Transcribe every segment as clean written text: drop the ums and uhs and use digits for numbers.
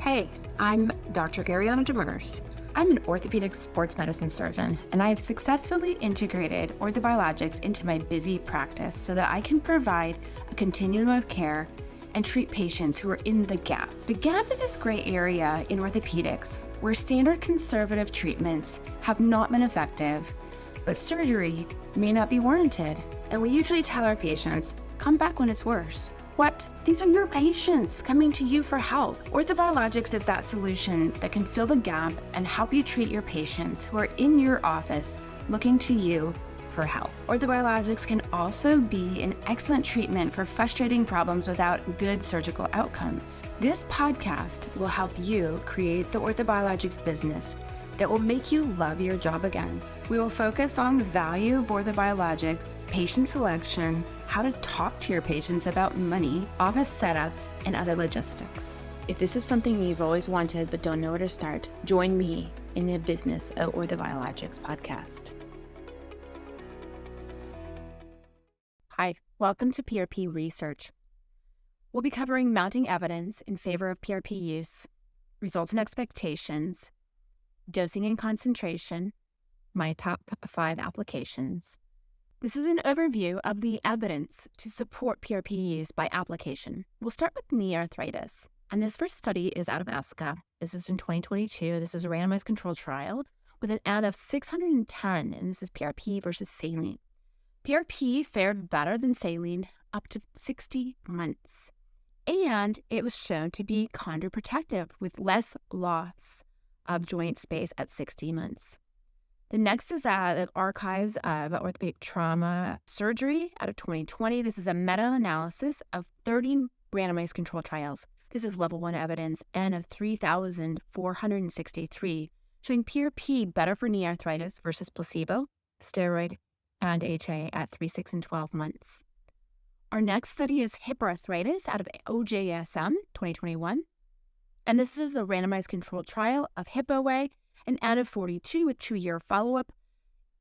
Hey, I'm Dr. Ariana Demers. I'm an orthopedic sports medicine surgeon, and I have successfully integrated orthobiologics into my busy practice so that I can provide a continuum of care and treat patients who are in the gap. The gap is this gray area in orthopedics where standard conservative treatments have not been effective, but surgery may not be warranted. And we usually tell our patients, come back when it's worse. What? These are your patients coming to you for help. Orthobiologics is that solution that can fill the gap and help you treat your patients who are in your office looking to you for help. Orthobiologics can also be an excellent treatment for frustrating problems without good surgical outcomes. This podcast will help you create the orthobiologics business that will make you love your job again. We will focus on the value of orthobiologics, patient selection, how to talk to your patients about money, office setup, and other logistics. If this is something you've always wanted but don't know where to start, join me in the Business of Orthobiologics podcast. Hi, welcome to PRP Research. We'll be covering mounting evidence in favor of PRP use, results and expectations, dosing and concentration, my top 5 applications. This is an overview of the evidence to support PRP use by application. We'll start with knee arthritis. And this first study is out of ESCA. This is in 2022. This is a randomized controlled trial with an N of 610, and this is PRP versus saline. PRP fared better than saline up to 60 months. And it was shown to be chondroprotective with less loss of joint space at 60 months. The next is the Archives of Orthopedic Trauma Surgery out of 2020. This is a meta-analysis of 30 randomized controlled trials. This is level 1 evidence, N of 3,463, showing PRP better for knee arthritis versus placebo, steroid, and HA at 3, 6, and 12 months. Our next study is hip arthritis out of OJSM 2021. And this is a randomized controlled trial of hip OA, an N of 42 with 2-year follow-up.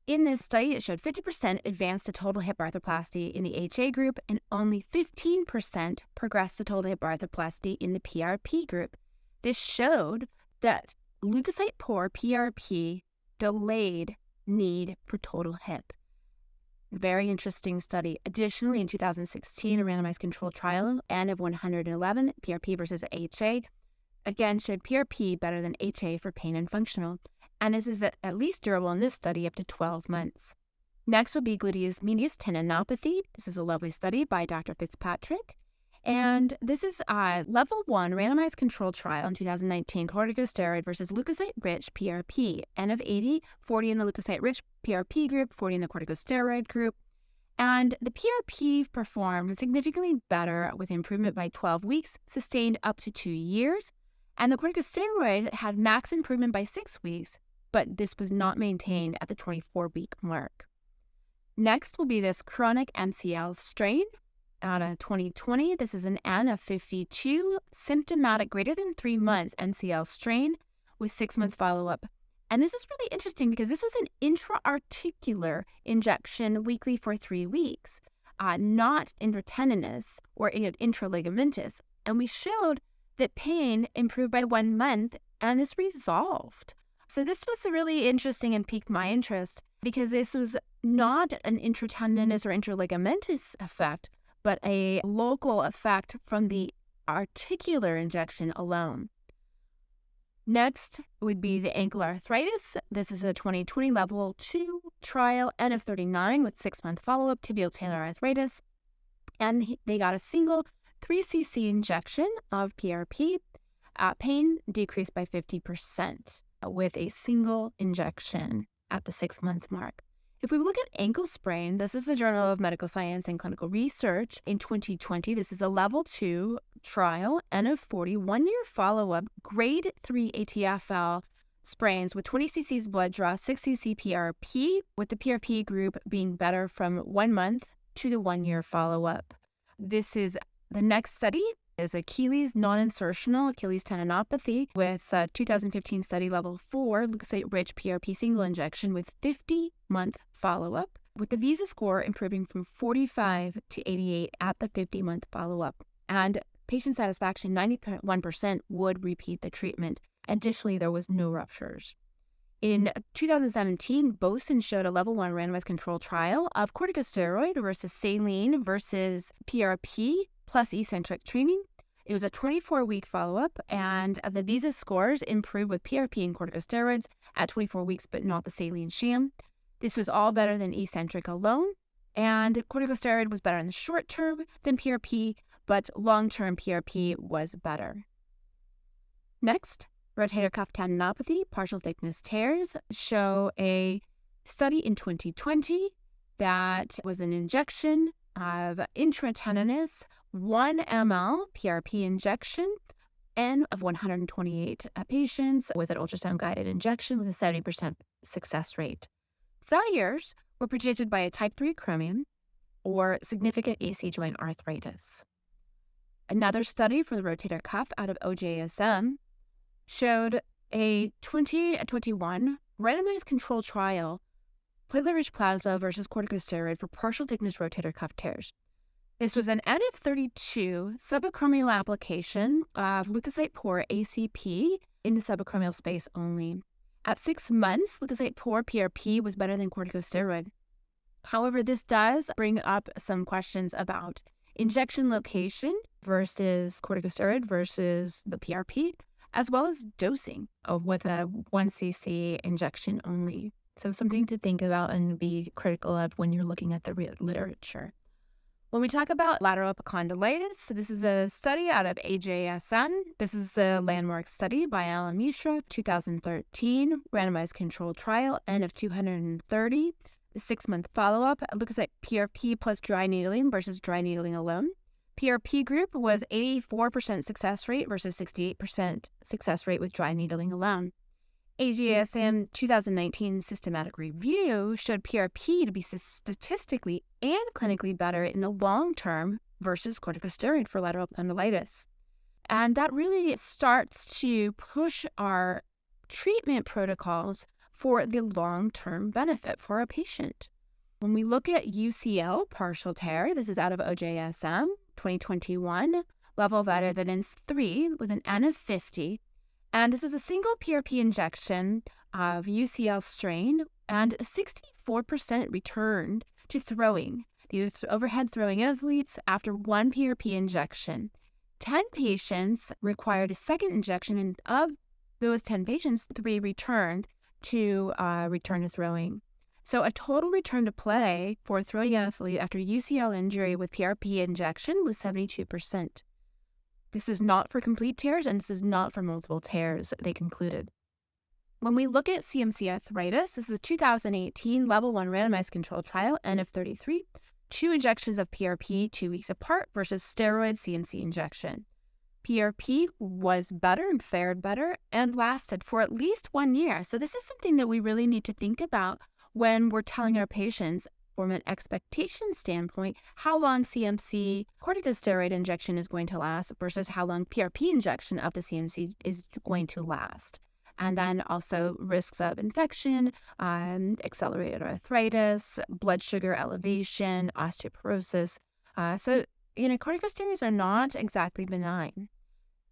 In this study, it showed 50% advanced to total hip arthroplasty in the HA group and only 15% progressed to total hip arthroplasty in the PRP group. This showed that leukocyte-poor PRP delayed need for total hip. Very interesting study. Additionally, in 2016, a randomized controlled trial, N of 111, PRP versus HA, again showed PRP better than HA for pain and functional, and this is at least durable in this study up to 12 months. Next will be gluteus medius tendinopathy. This is a lovely study by Dr. Fitzpatrick, and this is a level 1 randomized controlled trial in 2019, corticosteroid versus leukocyte-rich PRP, N of 80, 40 in the leukocyte-rich PRP group, 40 in the corticosteroid group. And the PRP performed significantly better with improvement by 12 weeks, sustained up to 2 years. And the corticosteroid had max improvement by 6 weeks, but this was not maintained at the 24-week mark. Next will be this chronic MCL strain out of 2020. This is an N of 52, symptomatic greater than 3 months MCL strain with 6-month follow-up. And this is really interesting because this was an intra-articular injection weekly for 3 weeks, not intratendinous or intraligamentous. And we showed that pain improved by 1 month, and this resolved. So this was really interesting and piqued my interest because this was not an intratendinous or intraligamentous effect, but a local effect from the articular injection alone. Next would be the ankle arthritis. This is a 2020 level 2 trial, N of 39 with 6-month follow-up, tibial talar arthritis. And they got a single 3 cc injection of PRP. Pain decreased by 50% with a single injection at the 6-month mark. If we look at ankle sprain, this is the Journal of Medical Science and Clinical Research in 2020. This is a level 2 trial, N of 40, 1-year follow-up, grade 3 ATFL sprains with 20 cc's blood draw, 6 cc PRP, with the PRP group being better from 1 month to the 1-year follow-up. This is the next study is Achilles non-insertional Achilles tendinopathy with a 2015 study level 4 leukocyte-rich PRP single injection with 50-month follow-up, with the VISA score improving from 45 to 88 at the 50-month follow-up. And patient satisfaction, 91% would repeat the treatment. Additionally, there was no ruptures. In 2017, Boson showed a level 1 randomized controlled trial of corticosteroid versus saline versus PRP plus eccentric training. It was a 24-week follow-up, and the VISA scores improved with PRP and corticosteroids at 24 weeks, but not the saline sham. This was all better than eccentric alone, and corticosteroid was better in the short term than PRP, but long-term PRP was better. Next, rotator cuff tendinopathy, partial thickness tears, show a study in 2020 that was an injection of intratendinous 1 ml PRP injection, N of 128 patients with an ultrasound-guided injection with a 70% success rate. Failures were predicted by a type 3 acromion or significant AC joint arthritis. Another study for the rotator cuff out of OJSM showed a 2021 randomized controlled trial, platelet-rich plasma versus corticosteroid for partial thickness rotator cuff tears. This was an N of 32 subacromial application of leukocyte-poor ACP in the subacromial space only. At 6 months, leukocyte-poor PRP was better than corticosteroid. However, this does bring up some questions about injection location versus corticosteroid versus the PRP, as well as dosing with a 1 cc injection only. So something to think about and be critical of when you're looking at the literature. When we talk about lateral epicondylitis, so this is a study out of AJSM. This is the landmark study by Alan Mishra, 2013, randomized controlled trial, N of 230, 6-month follow-up, leukocyte PRP plus dry needling versus dry needling alone. PRP group was 84% success rate versus 68% success rate with dry needling alone. AJSM 2019 systematic review showed PRP to be statistically and clinically better in the long term versus corticosteroid for lateral epicondylitis. And that really starts to push our treatment protocols for the long-term benefit for a patient. When we look at UCL partial tear, this is out of OJSM 2021, level of evidence 3 with an N of 50. And this was a single PRP injection of UCL strain, and 64% returned to throwing. These are overhead throwing athletes after 1 PRP injection. 10 patients required a second injection, and of those 10 patients, 3 returned to return to throwing. So a total return to play for a throwing athlete after UCL injury with PRP injection was 72%. This is not for complete tears, and this is not for multiple tears, they concluded. When we look at CMC arthritis, this is a 2018 level 1 randomized controlled trial, N of 33, 2 injections of PRP 2 weeks apart versus steroid CMC injection. PRP was better and fared better and lasted for at least 1 year. So this is something that we really need to think about when we're telling our patients from an expectation standpoint, how long CMC corticosteroid injection is going to last versus how long PRP injection of the CMC is going to last. And then also risks of infection, accelerated arthritis, blood sugar elevation, osteoporosis. Corticosteroids are not exactly benign.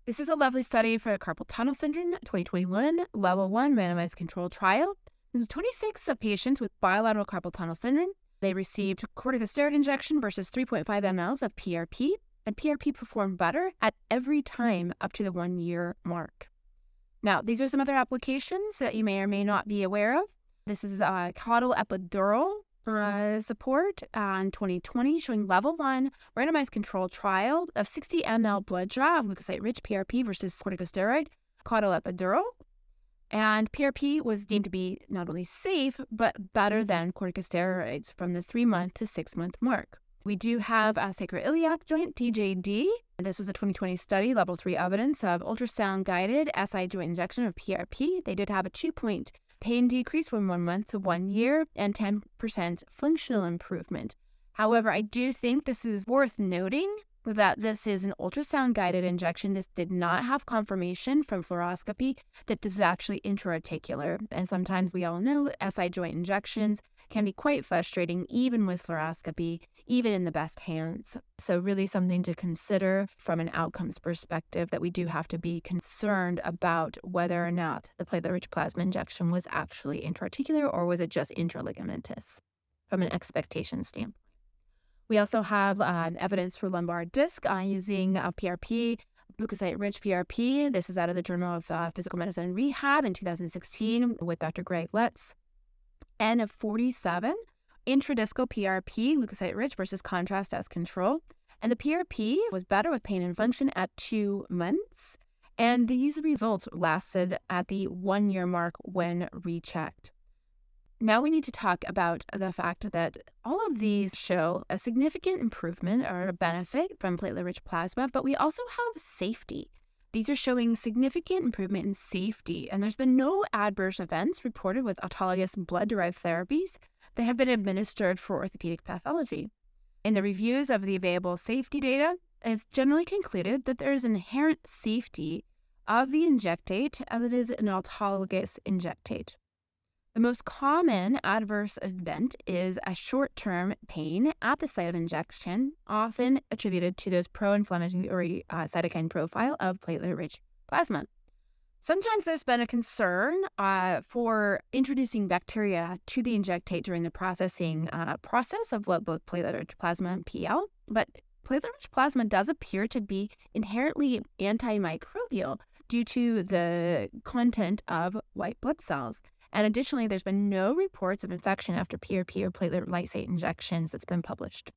This is a lovely study for carpal tunnel syndrome, 2021, level 1 randomized controlled trial. There were 26 patients with bilateral carpal tunnel syndrome. They received corticosteroid injection versus 3.5 mLs of PRP, and PRP performed better at every time up to the 1-year mark. Now, these are some other applications that you may or may not be aware of. This is caudal epidural support in 2020, showing level 1 randomized controlled trial of 60 ml blood draw of leukocyte-rich PRP versus corticosteroid caudal epidural. And PRP was deemed to be not only safe, but better than corticosteroids from the 3-month to 6-month mark. We do have a sacroiliac joint, TJD. This was a 2020 study, level 3 evidence of ultrasound-guided SI joint injection of PRP. They did have a 2-point pain decrease from 1 month to 1 year and 10% functional improvement. However, I do think this is worth noting that this is an ultrasound-guided injection. This did not have confirmation from fluoroscopy that this is actually intra-articular. And sometimes we all know SI joint injections can be quite frustrating, even with fluoroscopy, even in the best hands. So really something to consider from an outcomes perspective, that we do have to be concerned about whether or not the platelet-rich plasma injection was actually intra-articular or was it just intraligamentous from an expectation standpoint. We also have evidence for lumbar disc using PRP, leukocyte-rich PRP. This is out of the Journal of Physical Medicine and Rehab in 2016 with Dr. Greg Lutz. N of 47, intradiscal PRP, leukocyte-rich versus contrast as control. And the PRP was better with pain and function at 2 months. And these results lasted at the 1-year mark when rechecked. Now we need to talk about the fact that all of these show a significant improvement or a benefit from platelet-rich plasma, but we also have safety. These are showing significant improvement in safety, and there's been no adverse events reported with autologous blood-derived therapies that have been administered for orthopedic pathology. In the reviews of the available safety data, it's generally concluded that there is inherent safety of the injectate as it is an autologous injectate. The most common adverse event is a short-term pain at the site of injection, often attributed to those pro-inflammatory cytokine profile of platelet-rich plasma. Sometimes there's been a concern for introducing bacteria to the injectate during the processing process of both platelet-rich plasma and PL, but platelet-rich plasma does appear to be inherently antimicrobial due to the content of white blood cells. And additionally, there's been no reports of infection after PRP or platelet lysate injections that's been published.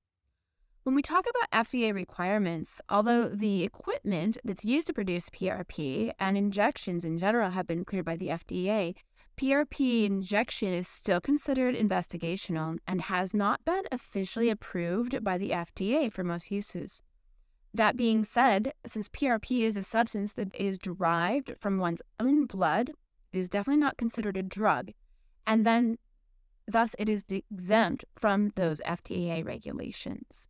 When we talk about FDA requirements, although the equipment that's used to produce PRP and injections in general have been cleared by the FDA, PRP injection is still considered investigational and has not been officially approved by the FDA for most uses. That being said, since PRP is a substance that is derived from one's own blood, it is definitely not considered a drug, and then thus it is exempt from those FDA regulations.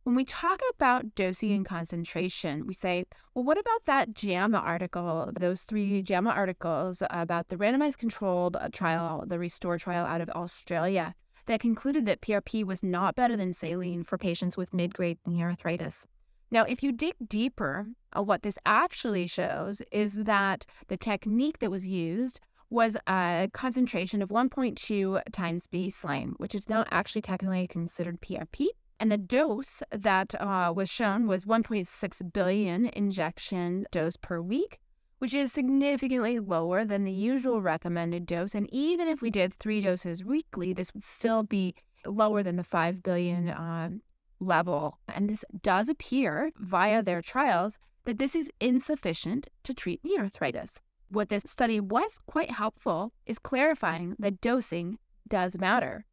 When we talk about dosing and concentration, we say, well, what about that JAMA article, those 3 JAMA articles about the randomized controlled trial, the RESTORE trial out of Australia, that concluded that PRP was not better than saline for patients with mid-grade knee arthritis? Now, if you dig deeper, what this actually shows is that the technique that was used was a concentration of 1.2 times baseline, which is not actually technically considered PRP. And the dose that was shown was 1.6 billion injection dose per week, which is significantly lower than the usual recommended dose. And even if we did 3 doses weekly, this would still be lower than the 5 billion level. And this does appear via their trials that this is insufficient to treat knee arthritis. What this study was quite helpful is clarifying that dosing does matter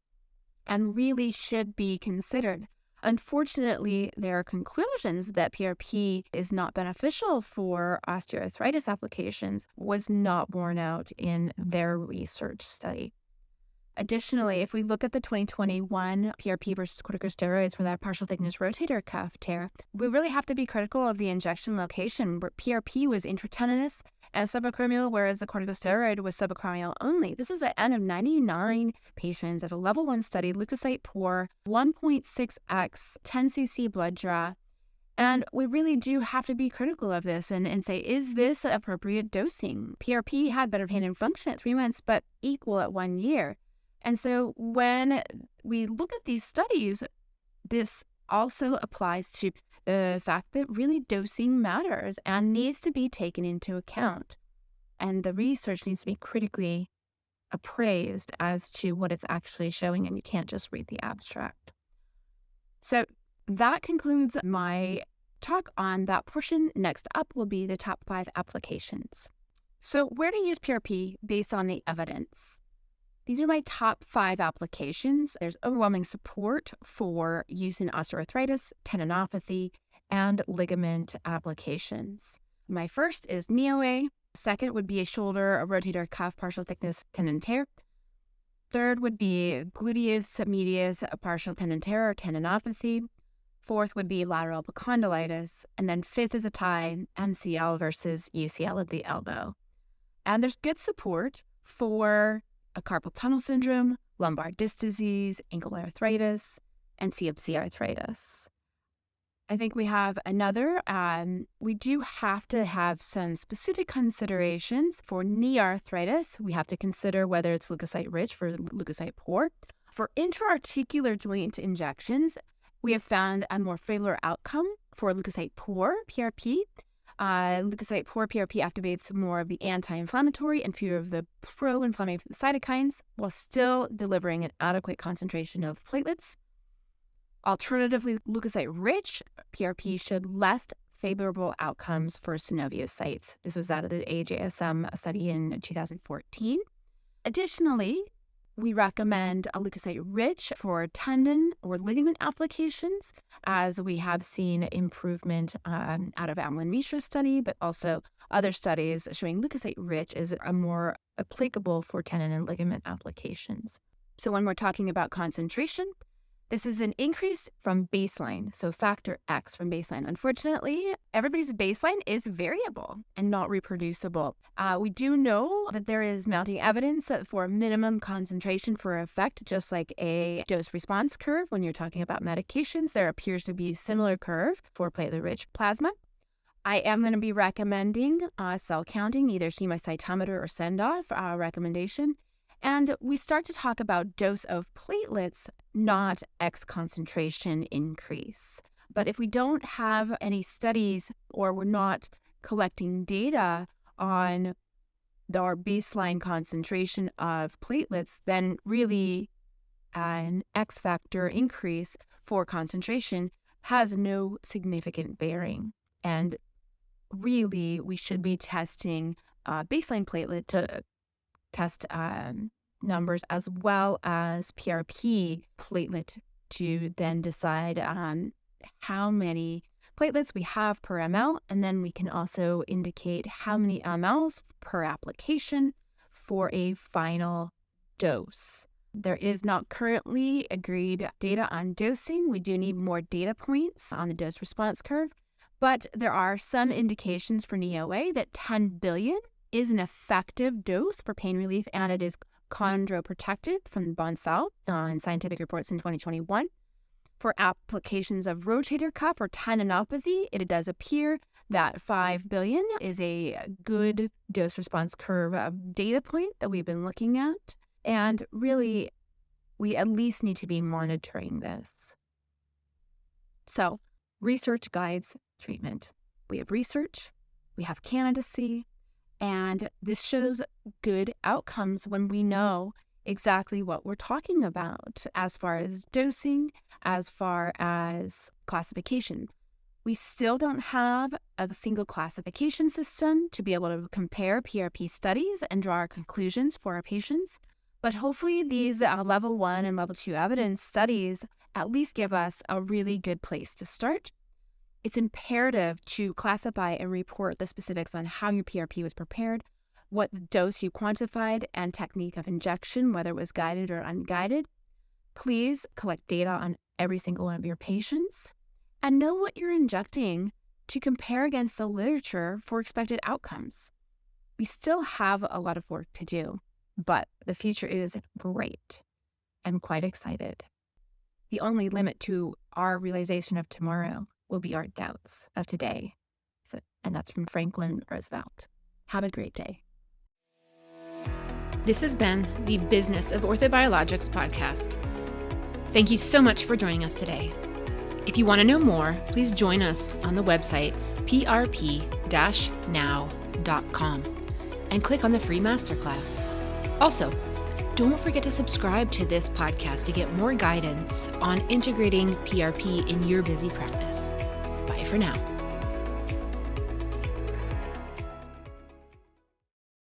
and really should be considered. Unfortunately, their conclusions that PRP is not beneficial for osteoarthritis applications was not borne out in their research study. Additionally, if we look at the 2021 PRP versus corticosteroids for that partial thickness rotator cuff tear, we really have to be critical of the injection location, where PRP was intratendinous and subacromial, whereas the corticosteroid was subacromial only. This is an N of 99 patients at a level 1 study, leukocyte poor, 1.6x, 10 cc blood draw. And we really do have to be critical of this and say, is this appropriate dosing? PRP had better pain and function at 3 months, but equal at 1 year. And so when we look at these studies, this also applies to the fact that really dosing matters and needs to be taken into account. And the research needs to be critically appraised as to what it's actually showing, and you can't just read the abstract. So that concludes my talk on that portion. Next up will be the top 5 applications. So where to use PRP based on the evidence? These are my top 5 applications. There's overwhelming support for use in osteoarthritis, tendinopathy, and ligament applications. My first is knee OA. Second would be a shoulder, a rotator cuff, partial thickness tendon tear. Third would be gluteus medius, a partial tendon tear or tendinopathy. Fourth would be lateral epicondylitis. And then fifth is a tie, MCL versus UCL of the elbow. And there's good support for a carpal tunnel syndrome, lumbar disc disease, ankle arthritis, and CFC arthritis. I think we have another. We do have to have some specific considerations for knee arthritis. We have to consider whether it's leukocyte rich or leukocyte poor. For intra-articular joint injections, we have found a more favorable outcome for leukocyte poor PRP. Leukocyte poor PRP activates more of the anti-inflammatory and fewer of the pro-inflammatory cytokines while still delivering an adequate concentration of platelets. Alternatively, leukocyte-rich PRP showed less favorable outcomes for synoviocytes. This was out of the AJSM study in 2014. Additionally, we recommend a leukocyte-rich for tendon or ligament applications, as we have seen improvement out of Amlin Mishra's study, but also other studies showing leukocyte-rich is more applicable for tendon and ligament applications. So when we're talking about concentration, this is an increase from baseline, so factor X from baseline. Unfortunately, everybody's baseline is variable and not reproducible. We do know that there is mounting evidence for minimum concentration for effect, just like a dose-response curve. When you're talking about medications, there appears to be a similar curve for platelet-rich plasma. I am going to be recommending cell counting, either hemocytometer or send-off recommendation. And we start to talk about dose of platelets, not X concentration increase. But if we don't have any studies or we're not collecting data on our baseline concentration of platelets, then really an X factor increase for concentration has no significant bearing. And really, we should be testing baseline platelet to test numbers as well as PRP platelet to then decide how many platelets we have per ml, and then we can also indicate how many mLs per application for a final dose. There is not currently agreed data on dosing. We do need more data points on the dose response curve, but there are some indications for knee OA that 10 billion is an effective dose for pain relief, and it is chondroprotective from Bonsall in Scientific Reports in 2021. For applications of rotator cuff or tendinopathy, it does appear that 5 billion is a good dose response curve data point that we've been looking at. And really, we at least need to be monitoring this. So, research guides treatment. We have research, we have candidacy, and this shows good outcomes when we know exactly what we're talking about as far as dosing, as far as classification. We still don't have a single classification system to be able to compare PRP studies and draw our conclusions for our patients. But hopefully these level 1 and level 2 evidence studies at least give us a really good place to start. It's imperative to classify and report the specifics on how your PRP was prepared, what dose you quantified, and technique of injection, whether it was guided or unguided. Please collect data on every single one of your patients and know what you're injecting to compare against the literature for expected outcomes. We still have a lot of work to do, but the future is great. I'm quite excited. The only limit to our realization of tomorrow will be our doubts of today. And that's from Franklin Roosevelt. Have a great day. This has been the Business of Orthobiologics podcast. Thank you so much for joining us today. If you want to know more, please join us on the website prp-now.com and click on the free masterclass. Also, don't forget to subscribe to this podcast to get more guidance on integrating PRP in your busy practice. Bye for now.